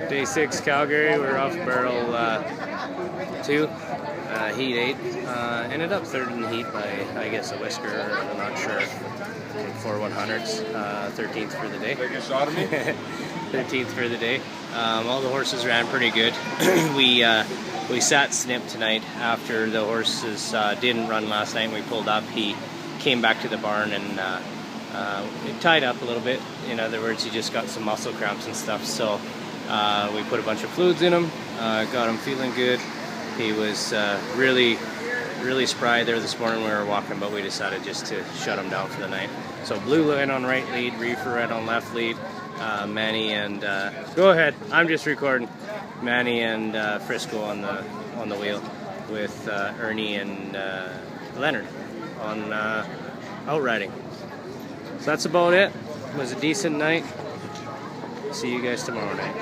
Day 6 Calgary, we're off barrel 2, heat 8. Ended up third in the heat by, I guess, a whisker, I'm not sure. 4/100ths, 13th for the day. 13th for the day. All the horses ran pretty good. We sat Snip tonight after the horses didn't run last night. We pulled up. He came back to the barn and it tied up a little bit. In other words, he just got some muscle cramps and stuff. So we put a bunch of fluids in him, got him feeling good. He was really spry there this morning when we were walking, but we decided just to shut him down for the night. So Blue Line on right lead, Reefer Red on left lead, Manny and go ahead, I'm just recording. Manny and Frisco on the wheel with Ernie and Leonard on outriding. So that's about it. It was a decent night. See you guys tomorrow night.